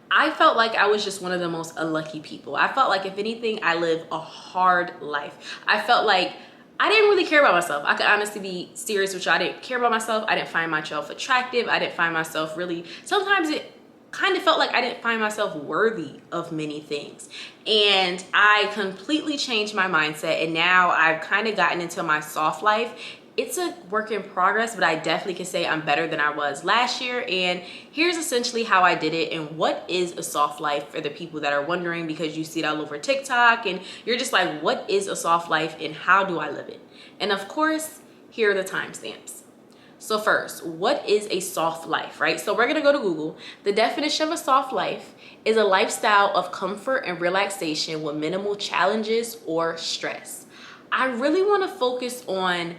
I felt like I was just one of the most unlucky people. I felt like, if anything, I lived a hard life. I felt like I didn't really care about myself. I could honestly be serious with you. I didn't care about myself. I didn't find myself attractive. I didn't find myself really, sometimes it kind of felt like I didn't find myself worthy of many things. And I completely changed my mindset, and now I've kind of gotten into my soft life. It's a work in progress, but I definitely can say I'm better than I was last year. And here's essentially how I did it and what is a soft life for the people that are wondering, because you see it all over TikTok and you're just like, what is a soft life and how do I live it? And of course, here are the timestamps. So first, what is a soft life, right? So we're gonna go to Google. The definition of a soft life is a lifestyle of comfort and relaxation with minimal challenges or stress. I really wanna focus on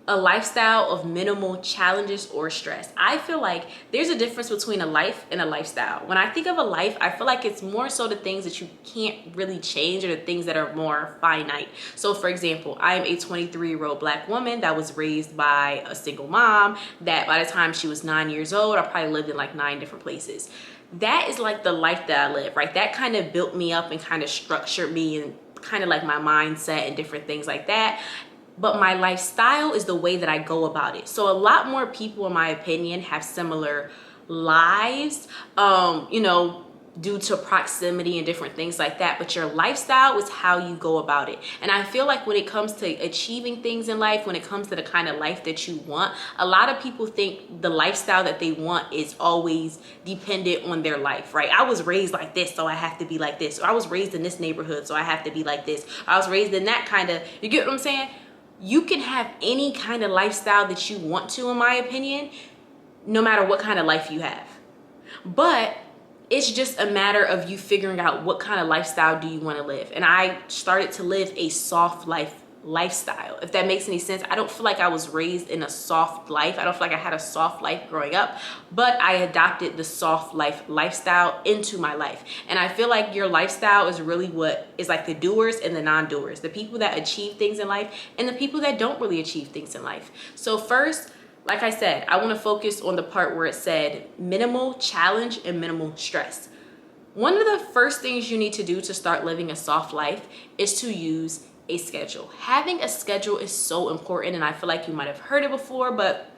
a lifestyle of minimal challenges or stress. I feel like there's a difference between a life and a lifestyle. When I think of a life, I feel like it's more so the things that you can't really change, or the things that are more finite. So for example, I am a 23-year-old Black woman that was raised by a single mom that by the time she was 9 years old, I probably lived in like 9 different places. That is like the life that I live, right? That kind of built me up and kind of structured me and kind of like my mindset and different things like that. But my lifestyle is the way that I go about it. So a lot more people, in my opinion, have similar lives, due to proximity and different things like that. But your lifestyle is how you go about it. And I feel like when it comes to achieving things in life, when it comes to the kind of life that you want, a lot of people think the lifestyle that they want is always dependent on their life, right? I was raised like this, so I have to be like this. Or I was raised in this neighborhood, so I have to be like this. Or I was raised in that kind of, you get what I'm saying? You can have any kind of lifestyle that you want to, in my opinion, no matter what kind of life you have. But it's just a matter of you figuring out what kind of lifestyle do you want to live. And I started to live a soft lifestyle, if that makes any sense. I don't feel like I was raised in a soft life. I don't feel like I had a soft life growing up, but I adopted the soft lifestyle into my life. And I feel like your lifestyle is really what is like the doers and the non-doers, the people that achieve things in life and the people that don't really achieve things in life. So first, like I said, I want to focus on the part where it said minimal challenge and minimal stress. One of the first things you need to do to start living a soft life is to use a schedule. Having a schedule is so important, and I feel like you might have heard it before, but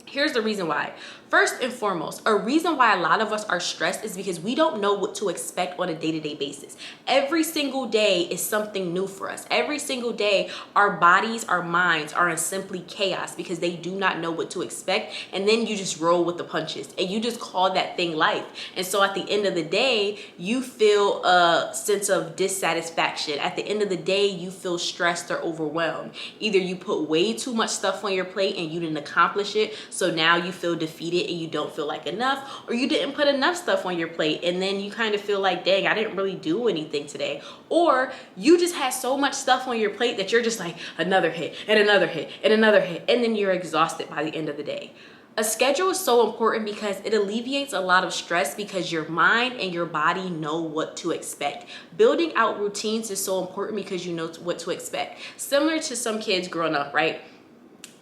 here's the reason why. First and foremost, a reason why a lot of us are stressed is because we don't know what to expect on a day-to-day basis. Every single day is something new for us. Every single day, our bodies, our minds are in simply chaos because they do not know what to expect. And then you just roll with the punches and you just call that thing life. And so at the end of the day, you feel a sense of dissatisfaction. At the end of the day, you feel stressed or overwhelmed. Either you put way too much stuff on your plate and you didn't accomplish it, so now you feel defeated and you don't feel like enough, or you didn't put enough stuff on your plate and then you kind of feel like, dang, I didn't really do anything today. Or you just had so much stuff on your plate that you're just like, another hit and another hit and another hit, and then you're exhausted by the end of the day. A schedule is so important because it alleviates a lot of stress because your mind and your body know what to expect. Building out routines is so important because you know what to expect. Similar to some kids growing up, right?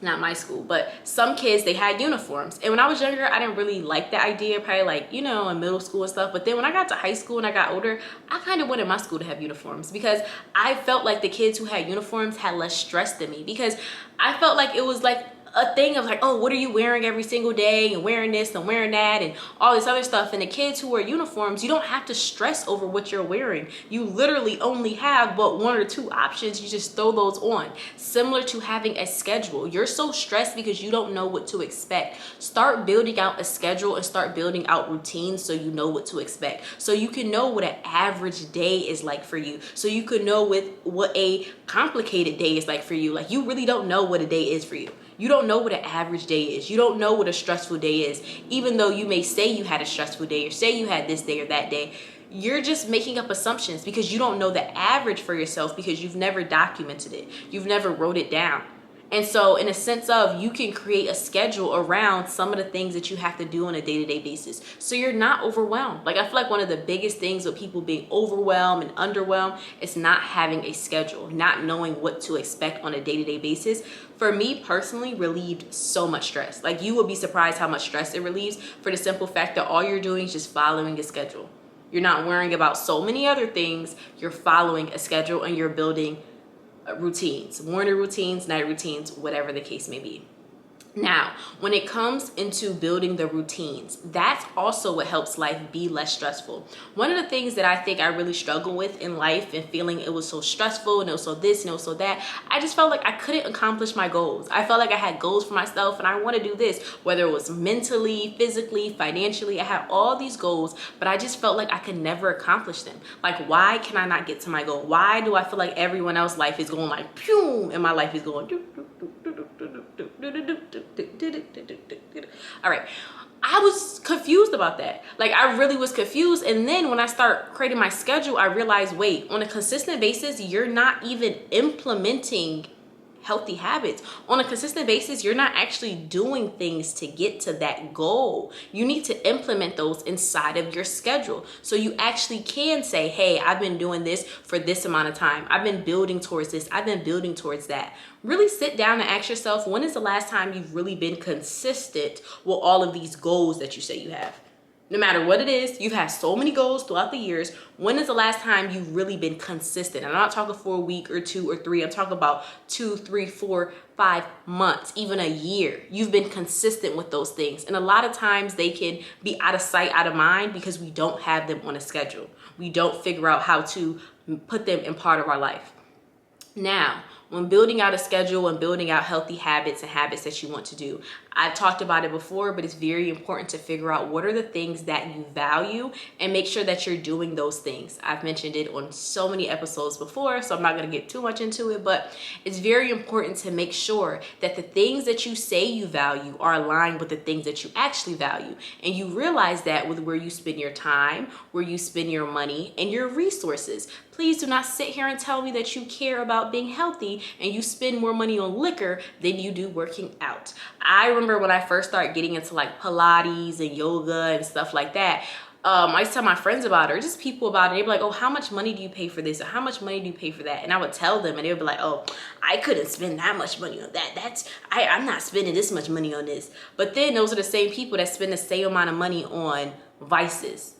Not my school, but some kids, they had uniforms. And when I was younger, I didn't really like the idea, probably like, in middle school and stuff. But then when I got to high school and I got older, I kind of wanted my school to have uniforms because I felt like the kids who had uniforms had less stress than me, because I felt like it was like a thing of like, oh, what are you wearing every single day, and wearing this and wearing that and all this other stuff. And the kids who wear uniforms, you don't have to stress over what you're wearing. You literally only have but one or two options. You just throw those on. Similar to having a schedule. You're so stressed because you don't know what to expect. Start building out a schedule and start building out routines so you know what to expect. So you can know what an average day is like for you. So you could know what a complicated day is like for you. Like, you really don't know what a day is for you. You don't know what an average day is. You don't know what a stressful day is. Even though you may say you had a stressful day or say you had this day or that day, you're just making up assumptions because you don't know the average for yourself because you've never documented it. You've never wrote it down. And so in a sense of, you can create a schedule around some of the things that you have to do on a day-to-day basis, so you're not overwhelmed. Like, I feel like one of the biggest things with people being overwhelmed and underwhelmed is not having a schedule, not knowing what to expect on a day-to-day basis. For me personally, relieved so much stress. Like, you will be surprised how much stress it relieves, for the simple fact that all you're doing is just following a schedule. You're not worrying about so many other things. You're following a schedule and you're building routines, morning routines, night routines, whatever the case may be. Now, when it comes into building the routines, that's also what helps life be less stressful. One of the things that I think I really struggle with in life and feeling it was so stressful and it was so this and it was so that, I just felt like I couldn't accomplish my goals. I felt like I had goals for myself and I want to do this, whether it was mentally, physically, financially. I had all these goals, but I just felt like I could never accomplish them. Like, why can I not get to my goal? Why do I feel like everyone else's life is going like, pew, and my life is going, all right. I was confused about that. Like, I really was confused. And then when I start creating my schedule, I realized, wait, on a consistent basis, you're not even implementing healthy habits. On a consistent basis, you're not actually doing things to get to that goal. You need to implement those inside of your schedule. So you actually can say, hey, I've been doing this for this amount of time. I've been building towards this. I've been building towards that. Really sit down and ask yourself, when is the last time you've really been consistent with all of these goals that you say you have? No matter what it is, you've had so many goals throughout the years. When is the last time you've really been consistent? I'm not talking for a week or 2 or 3. I'm talking about 2, 3, 4, 5 months, even a year. You've been consistent with those things. And a lot of times they can be out of sight, out of mind because we don't have them on a schedule. We don't figure out how to put them in part of our life. Now, when building out a schedule and building out healthy habits and habits that you want to do, I've talked about it before, but it's very important to figure out what are the things that you value and make sure that you're doing those things. I've mentioned it on so many episodes before, so I'm not going to get too much into it, but it's very important to make sure that the things that you say you value are aligned with the things that you actually value. And you realize that with where you spend your time, where you spend your money, and your resources. Please do not sit here and tell me that you care about being healthy and you spend more money on liquor than you do working out. I remember when I first started getting into like Pilates and yoga and stuff like that, I used to tell my friends about it or just people about it. They'd be like, oh, how much money do you pay for this? Or how much money do you pay for that? And I would tell them and they would be like, oh, I couldn't spend that much money on that. I'm not spending this much money on this. But then those are the same people that spend the same amount of money on vices.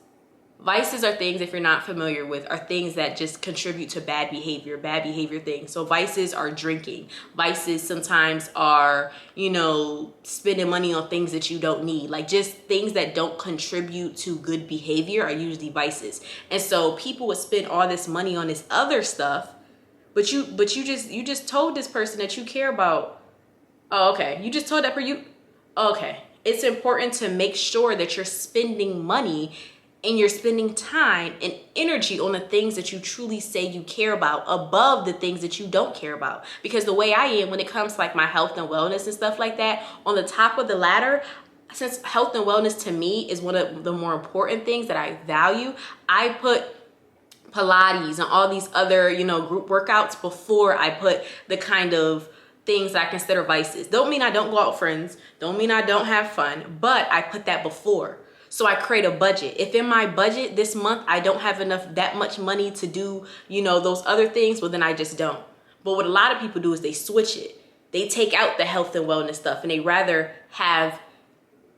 Vices are things, if you're not familiar with, are things that just contribute to bad behavior things. So vices are drinking. Vices sometimes are, spending money on things that you don't need. Like just things that don't contribute to good behavior are usually vices. And so people would spend all this money on this other stuff, but you just told this person that you care about. Oh, okay. You just told that person okay. It's important to make sure that you're spending money and you're spending time and energy on the things that you truly say you care about above the things that you don't care about. Because the way I am when it comes to like my health and wellness and stuff like that, on the top of the ladder, since health and wellness to me is one of the more important things that I value, I put Pilates and all these other, group workouts before I put the kind of things that I consider vices. Don't mean I don't go out with friends. Don't mean I don't have fun, but I put that before. So I create a budget. If in my budget this month, I don't have that much money to do, those other things, well, then I just don't. But what a lot of people do is they switch it. They take out the health and wellness stuff and they rather have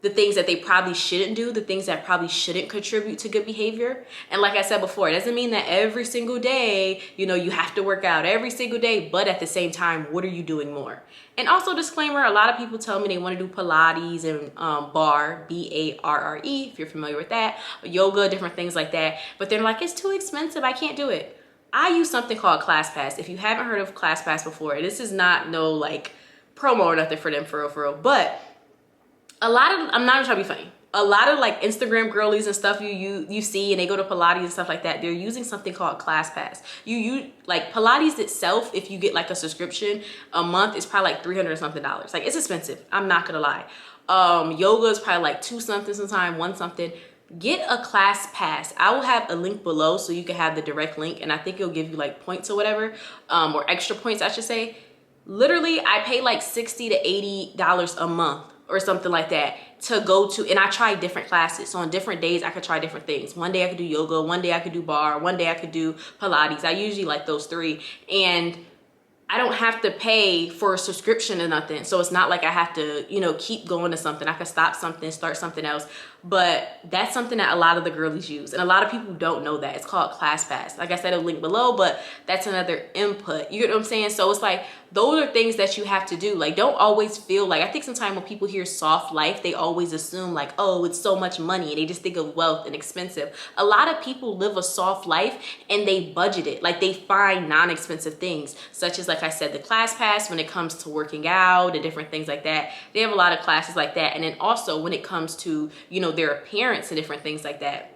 the things that they probably shouldn't do, the things that probably shouldn't contribute to good behavior. And like I said before, it doesn't mean that every single day, you have to work out every single day, but at the same time, what are you doing more? And also disclaimer, a lot of people tell me they want to do Pilates and barre, B-A-R-R-E, if you're familiar with that, yoga, different things like that. But they're like, it's too expensive, I can't do it. I use something called ClassPass. If you haven't heard of ClassPass before, this is not no like promo or nothing for them for real, but I'm not even trying to be funny. A lot of like Instagram girlies and stuff you see and they go to Pilates and stuff like that, they're using something called ClassPass. You like Pilates itself, if you get like a subscription a month, it's probably like $300 something. Like it's expensive. I'm not gonna lie. Yoga is probably like $2 something sometime, $1 something. Get a ClassPass. I will have a link below so you can have the direct link and I think it'll give you like points or whatever, or extra points I should say. Literally, I pay like $60 to $80 a month or something like that to go to, and I try different classes. So on different days, I could try different things. One day I could do yoga, one day I could do barre, one day I could do Pilates. I usually like those 3. And I don't have to pay for a subscription or nothing. So it's not like I have to, keep going to something. I could stop something, start something else. but that's something that a lot of the girlies use. And a lot of people don't know that. It's called ClassPass. Like I said, it'll link below, but that's another input. You get what I'm saying? So it's like, those are things that you have to do. Like, don't always feel like, I think sometimes when people hear soft life, they always assume like, oh, it's so much money. And they just think of wealth and expensive. A lot of people live a soft life and they budget it. Like, they find non-expensive things, such as, like I said, the ClassPass when it comes to working out and different things like that. They have a lot of classes like that. And then also when it comes to, you know, their appearance and different things like that.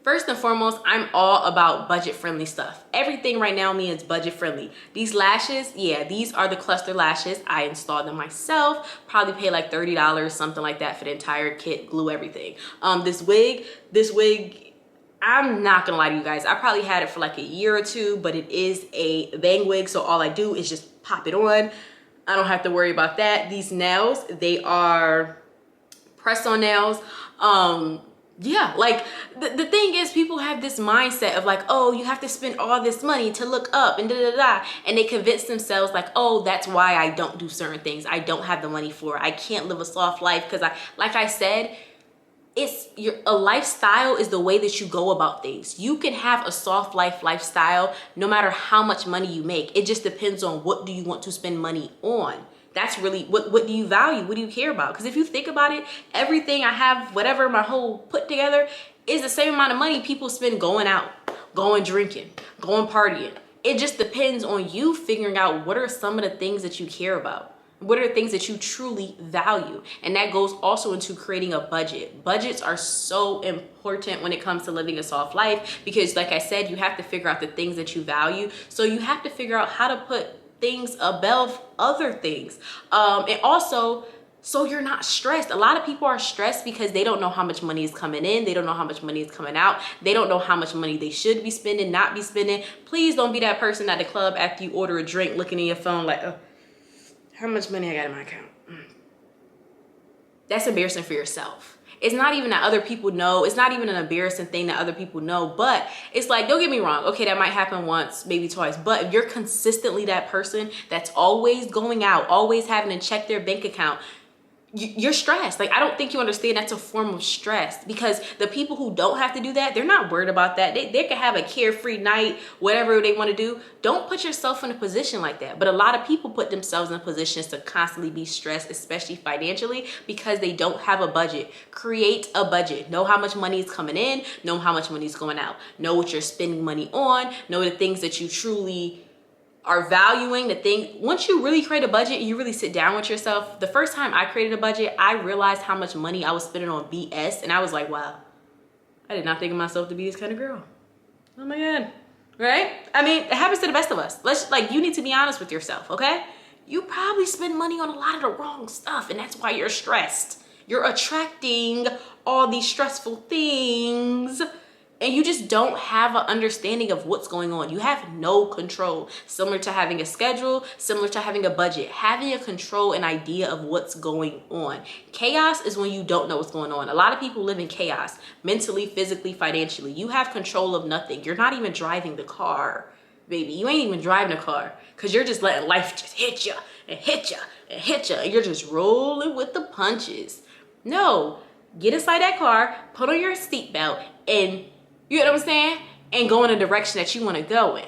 First and foremost, I'm all about budget-friendly stuff. Everything right now me is budget-friendly. These lashes, yeah, these are the cluster lashes. I installed them myself. Probably pay like $30, something like that for the entire kit, glue, everything. This wig, I'm not gonna lie to you guys. I probably had it for like a year or two, but it is a bang wig, so all I do is just pop it on. I don't have to worry about that. These nails, they are press-on nails. Yeah, like the thing is, people have this mindset of like, oh, you have to spend all this money to look up and da-da-da, and they convince themselves like, oh, that's why I don't do certain things. I don't have the money for it. I can't live a soft life because like I said, a lifestyle is the way that you go about things. You can have a soft lifestyle no matter how much money you make. It just depends on what do you want to spend money on. That's really, what do you value? What do you care about? Because if you think about it, everything I have, whatever my whole put together, is the same amount of money people spend going out, going drinking, going partying. It just depends on you figuring out what are some of the things that you care about. What are the things that you truly value? And that goes also into creating a budget. Budgets are so important when it comes to living a soft life because, like I said, you have to figure out the things that you value. So you have to figure out how to put things above other things. And also, so you're not stressed. A lot of people are stressed because they don't know how much money is coming in. They don't know how much money is coming out. They don't know how much money they should be spending, not be spending. Please don't be that person at the club after you order a drink looking in your phone like, oh, how much money I got in my account? That's embarrassing for yourself. It's not even that other people know. It's not even an embarrassing thing that other people know, but it's like, don't get me wrong. Okay, that might happen once, maybe twice, but if you're consistently that person that's always going out, always having to check their bank account, you're stressed. Like, I don't think you understand that's a form of stress because the people who don't have to do that, they're not worried about that. They can have a carefree night, whatever they want to do. Don't put yourself in a position like that. But a lot of people put themselves in positions to constantly be stressed, especially financially, because they don't have a budget. Create a budget. Know how much money is coming in. Know how much money is going out. Know what you're spending money on. Know the things that you truly are valuing. The thing, once you really create a budget, you really sit down with yourself. The first time I created a budget, I realized how much money I was spending on BS, and I was like, wow, I did not think of myself to be this kind of girl. Oh my God, right? I mean, it happens to the best of us. You need to be honest with yourself, okay? You probably spend money on a lot of the wrong stuff, and that's why you're stressed. You're attracting all these stressful things, and you just don't have an understanding of what's going on. You have no control. Similar to having a schedule, similar to having a budget. Having a control and idea of what's going on. Chaos is when you don't know what's going on. A lot of people live in chaos, mentally, physically, financially. You have control of nothing. You're not even driving the car, baby. You ain't even driving a car because you're just letting life just hit you and hit you and hit you. And you're just rolling with the punches. No, get inside that car, put on your seatbelt, and you know what I'm saying? And go in a direction that you want to go in.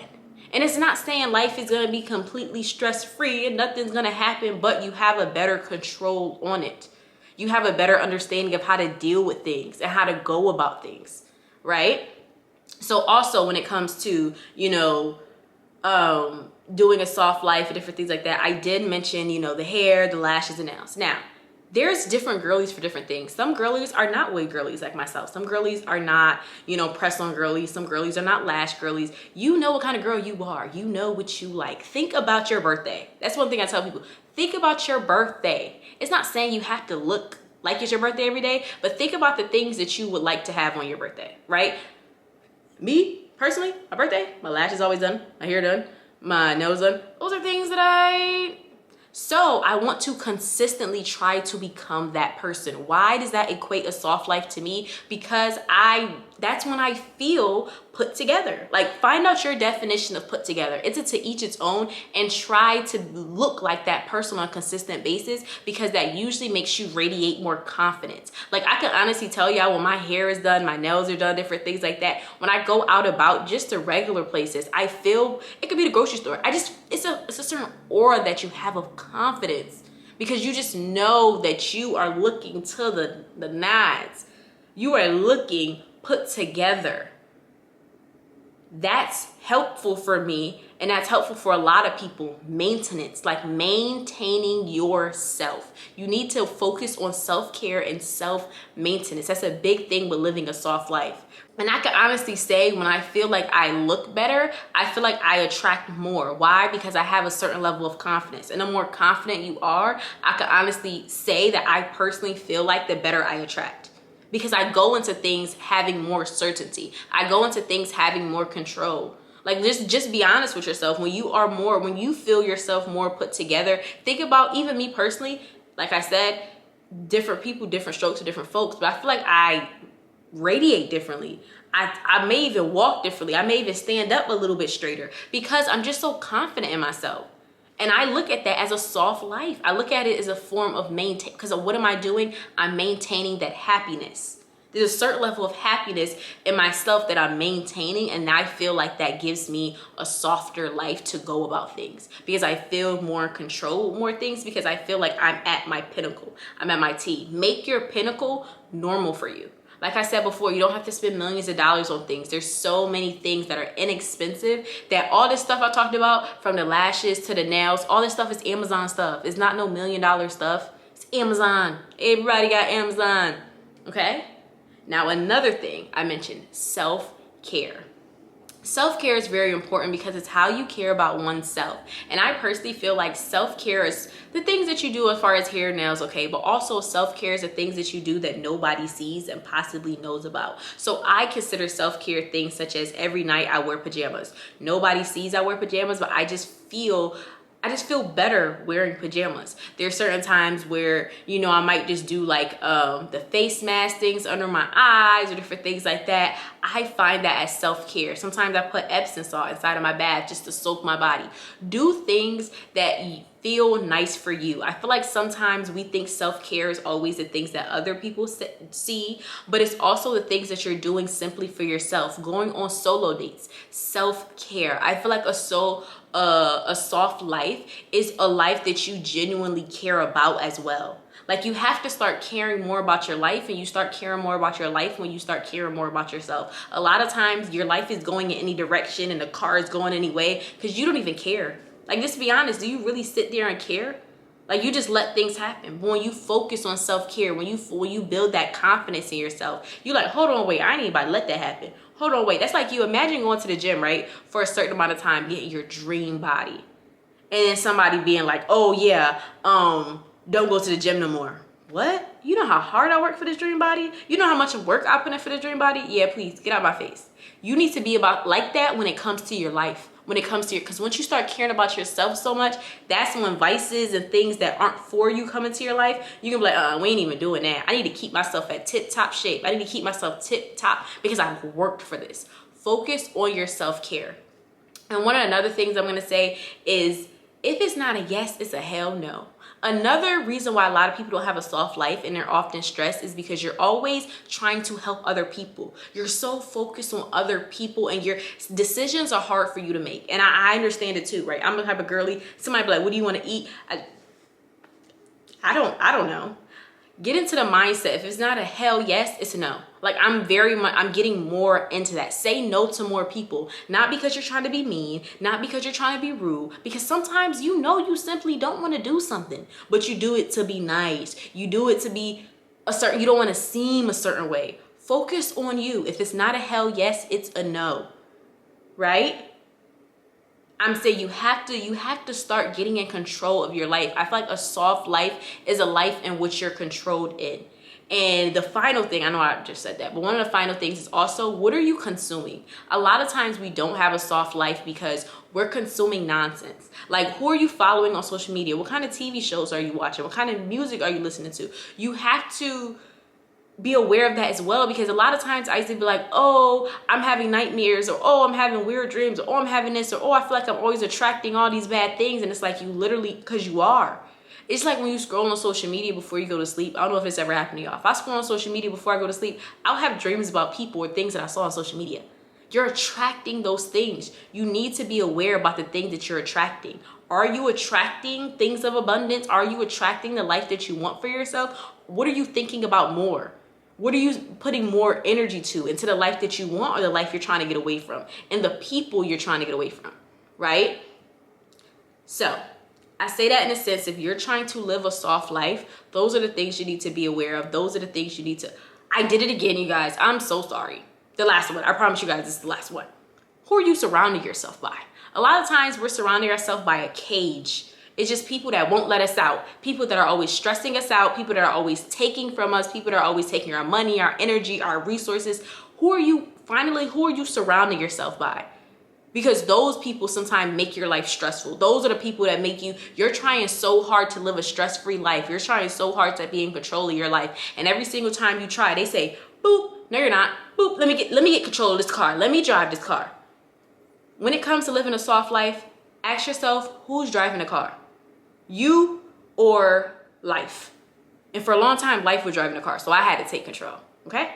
And it's not saying life is going to be completely stress-free and nothing's going to happen, but you have a better control on it. You have a better understanding of how to deal with things and how to go about things, right? So also when it comes to, you know, doing a soft life and different things like that, I did mention, you know, the hair, the lashes, and nails. Now, there's different girlies for different things. Some girlies are not wig girlies like myself. Some girlies are not, you know, press-on girlies. Some girlies are not lash girlies. You know what kind of girl you are. You know what you like. Think about your birthday. That's one thing I tell people. Think about your birthday. It's not saying you have to look like it's your birthday every day, but think about the things that you would like to have on your birthday, right? Me, personally, my birthday, my lashes always done, my hair done, my nails done. Those are things that So I want to consistently try to become that person. Why does that equate a soft life to me? Because I that's when I feel put together. Like, find out your definition of put together. It's to each its own, and try to look like that person on a consistent basis, because that usually makes you radiate more confidence. Like, I can honestly tell y'all, when my hair is done, my nails are done, different things like that, when I go out about just the regular places, I feel, it could be the grocery store, it's a certain aura that you have of confidence, because you just know that you are looking to the nines. You are looking put together. That's helpful for me, and that's helpful for a lot of people. Maintenance, like maintaining yourself. You need to focus on self-care and self-maintenance. That's a big thing with living a soft life. And I can honestly say, when I feel like I look better, I feel like I attract more. Why? Because I have a certain level of confidence. And the more confident you are, I can honestly say that I personally feel like the better I attract. Because I go into things having more certainty. I go into things having more control. Like, just be honest with yourself. When you feel yourself more put together, think about, even me personally, like I said, different people, different strokes for different folks, but I feel like I radiate differently. I may even walk differently. I may even stand up a little bit straighter, because I'm just so confident in myself. And I look at that as a soft life. I look at it as a form of maintain, because what am I doing? I'm maintaining that happiness. There's a certain level of happiness in myself that I'm maintaining, and I feel like that gives me a softer life to go about things, because I feel more in control, more things, because I feel like I'm at my pinnacle. I'm at my T. Make your pinnacle normal for you. Like I said before, you don't have to spend millions of dollars on things. There's so many things that are inexpensive, that all this stuff I talked about, from the lashes to the nails, all this stuff is Amazon stuff. It's not no $1 million stuff. It's Amazon. Everybody got Amazon. Okay? Now, another thing I mentioned, self-care. Self-care is very important, because it's how you care about oneself. And I personally feel like self-care is the things that you do as far as hair, nails, okay, but also self-care is the things that you do that nobody sees and possibly knows about. So I consider self-care things such as every night I wear pajamas. Nobody sees I wear pajamas, but I just feel better wearing pajamas. There are certain times where, I might just do like the face mask things under my eyes or different things like that. I find that as self-care. Sometimes I put Epsom salt inside of my bath just to soak my body. Do things that feel nice for you. I feel like sometimes we think self-care is always the things that other people see, but it's also the things that you're doing simply for yourself. Going on solo dates, self-care. I feel like a soft life is a life that you genuinely care about as well. Like, you have to start caring more about your life, and you start caring more about your life when you start caring more about yourself. A lot of times your life is going in any direction and the car is going any way because you don't even care. Like, just to be honest, do you really sit there and care? Like, you just let things happen. But when you focus on self-care, when you build that confidence in yourself, you're like, hold on, wait, I ain't about to let that happen. Hold on, wait. That's like you imagine going to the gym, right? For a certain amount of time, getting your dream body. And then somebody being like, oh yeah, don't go to the gym no more. What? You know how hard I work for this dream body? You know how much work I put in for this dream body? Yeah, please, get out of my face. You need to be about like that when it comes to your life. When it comes to because once you start caring about yourself so much, that's when vices and things that aren't for you come into your life. You can be like, we ain't even doing that. I need to keep myself at tip-top shape. I need to keep myself tip-top because I've worked for this. Focus on your self-care. And one of another things I'm going to say is, if it's not a yes, it's a hell no. Another reason why a lot of people don't have a soft life and they're often stressed is because you're always trying to help other people. You're so focused on other people, and your decisions are hard for you to make. And I understand it too, right? I'm the type of girly. Somebody be like, what do you want to eat? I don't know. Get into the mindset. If it's not a hell yes, it's a no. Like, I'm getting more into that. Say no to more people. Not because you're trying to be mean, not because you're trying to be rude, because sometimes you simply don't want to do something, but you do it to be nice. You do it to be you don't want to seem a certain way. Focus on you. If it's not a hell yes, it's a no. Right? I'm saying you have to start getting in control of your life. I feel like a soft life is a life in which you're controlled in. And the final thing, I know I just said that, but one of the final things is also, what are you consuming? A lot of times we don't have a soft life because we're consuming nonsense. Like, who are you following on social media? What kind of TV shows are you watching? What kind of music are you listening to? You have to be aware of that as well, because a lot of times I used to be like, oh, I'm having nightmares, or oh, I'm having weird dreams, or oh, I'm having this, or oh, I feel like I'm always attracting all these bad things. And it's like, you literally, because you are. It's like when you scroll on social media before you go to sleep. I don't know if it's ever happened to y'all. If I scroll on social media before I go to sleep, I'll have dreams about people or things that I saw on social media. You're attracting those things. You need to be aware about the thing that you're attracting. Are you attracting things of abundance? Are you attracting the life that you want for yourself? What are you thinking about more? What are you putting more energy to, into the life that you want or the life you're trying to get away from, and the people you're trying to get away from, right? So I say that in a sense, if you're trying to live a soft life, those are the things you need to be aware of. Those are the things you need to, I did it again, you guys. I'm so sorry. The last one, I promise you guys, this is the last one. Who are you surrounding yourself by? A lot of times we're surrounding ourselves by a cage. It's just people that won't let us out. People that are always stressing us out. People that are always taking from us. People that are always taking our money, our energy, our resources. Who are you surrounding yourself by? Because those people sometimes make your life stressful. Those are the people that make you're trying so hard to live a stress-free life. You're trying so hard to be in control of your life. And every single time you try, they say, boop, no, you're not. Boop, let me get control of this car. Let me drive this car. When it comes to living a soft life, ask yourself, who's driving the car? You or life? And for a long time, life was driving the car. So I had to take control, okay?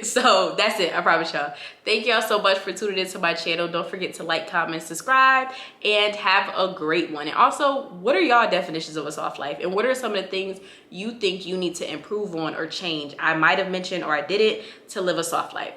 So that's it, I promise y'all. Thank y'all so much for tuning into my channel. Don't forget to like, comment, subscribe, and have a great one. And also, what are y'all definitions of a soft life? And what are some of the things you think you need to improve on or change? I might have mentioned or I didn't, to live a soft life.